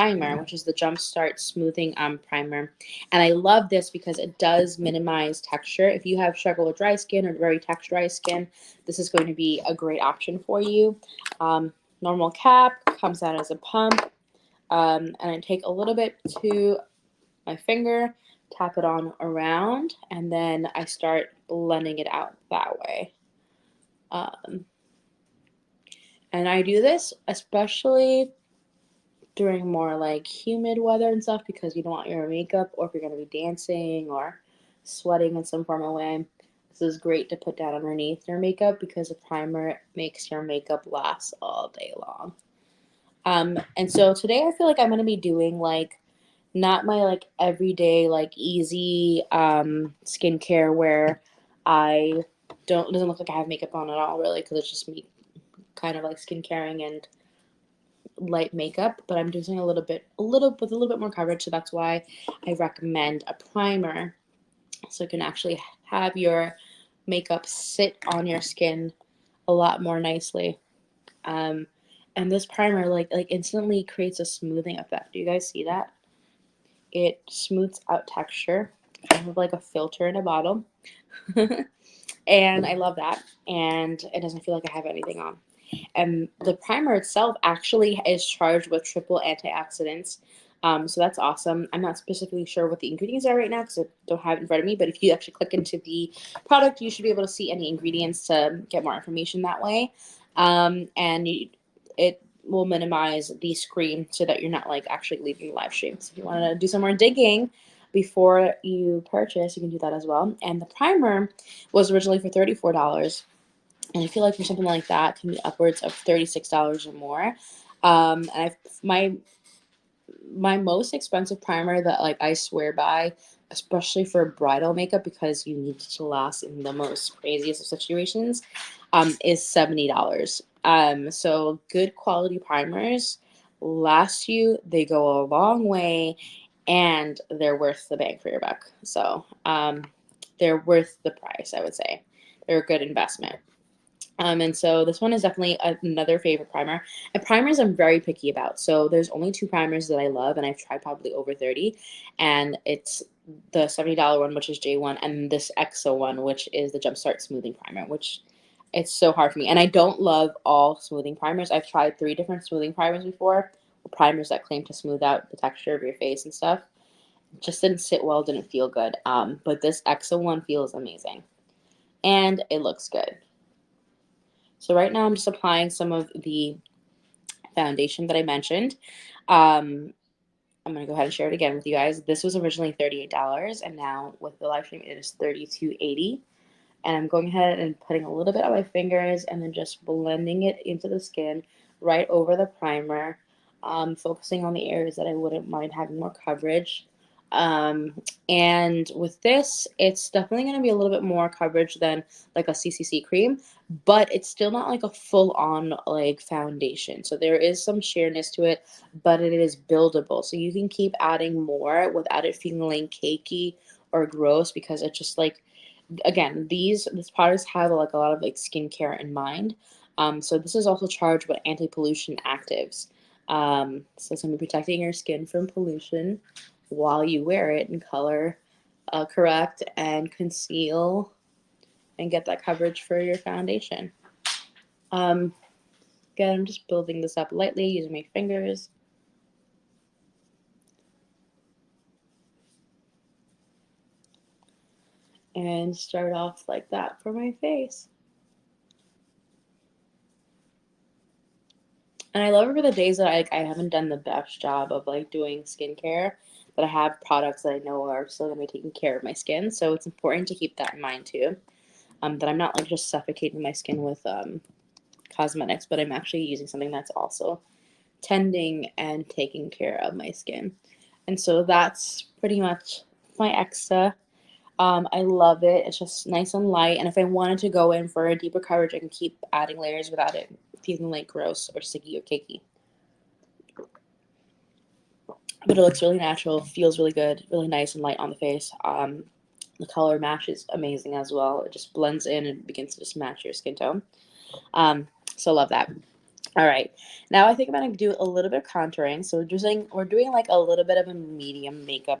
primer, which is the Jumpstart Smoothing Primer. And I love this because it does minimize texture. If you have struggle with dry skin or very texturized skin, this is going to be a great option for you. Normal cap, comes out as a pump, and I take a little bit to my finger, tap it on around, and then I start blending it out that way. And I do this especially during more like humid weather and stuff because you don't want your makeup, or if you're going to be dancing or sweating in some form of way, this is great to put down underneath your makeup because the primer makes your makeup last all day long. And so today I feel like I'm going to be doing like not my like everyday like easy skincare where I don't it doesn't look like I have makeup on at all really because it's just me kind of like skincaring and light makeup, but I'm doing a little bit with a little bit more coverage, so that's why I recommend a primer so you can actually have your makeup sit on your skin a lot more nicely. Um, and this primer like instantly creates a smoothing effect. Do you guys see that? It smooths out texture, kind of like a filter in a bottle. And I love that. And it doesn't feel like I have anything on. And the primer itself actually is charged with triple antioxidants. So that's awesome. I'm not specifically sure what the ingredients are right now because I don't have it in front of me. But if you actually click into the product, you should be able to see any ingredients to get more information that way. It will minimize the screen so that you're not like actually leaving the live stream. So if you want to do some more digging before you purchase, you can do that as well. And the primer was originally for $34. And I feel like for something like that, it can be upwards of $36 or more. And my most expensive primer that like I swear by, especially for bridal makeup because you need it to last in the most craziest of situations, is $70. So good quality primers last you. They go a long way, and they're worth the bang for your buck. So they're worth the price, I would say. They're a good investment. And so this one is definitely another favorite primer. And primers I'm very picky about. So there's only two primers that I love, and I've tried probably over 30. And it's the $70 one, which is J1, and this EXO one, which is the Jumpstart Smoothing Primer, which it's so hard for me. And I don't love all smoothing primers. I've tried 3 different smoothing primers before, primers that claim to smooth out the texture of your face and stuff. It just didn't sit well, didn't feel good. But this EXO one feels amazing. And it looks good. So right now I'm just applying some of the foundation that I mentioned. I'm going to go ahead and share it again with you guys. This was originally $38, and now with the live stream it is $32.80. And I'm going ahead and putting a little bit on my fingers and then just blending it into the skin right over the primer, focusing on the areas that I wouldn't mind having more coverage. Um, and with this, it's definitely going to be a little bit more coverage than like a CCC cream, but it's still not like a full-on like foundation. So there is some sheerness to it, but it is buildable. So you can keep adding more without it feeling cakey or gross because it's just like, again, these products have like a lot of like skincare in mind. So this is also charged with anti-pollution actives. So it's going to be protecting your skin from pollution while you wear it and color correct and conceal and get that coverage for your foundation. Again, I'm just building this up lightly using my fingers. And start off like that for my face. And I love it for the days that I haven't done the best job of like doing skincare, but I have products that I know are still gonna be taking care of my skin. So it's important to keep that in mind too. That I'm not like just suffocating my skin with cosmetics, but I'm actually using something that's also tending and taking care of my skin. And so that's pretty much my Exa. I love it. It's just nice and light. And if I wanted to go in for a deeper coverage, I can keep adding layers without it feeling like gross or sticky or cakey. But it looks really natural, feels really good, really nice and light on the face. The color match is amazing as well. It just blends in and begins to just match your skin tone. So love that. All right. Now I think I'm gonna do a little bit of contouring. So we're doing like a little bit of a medium makeup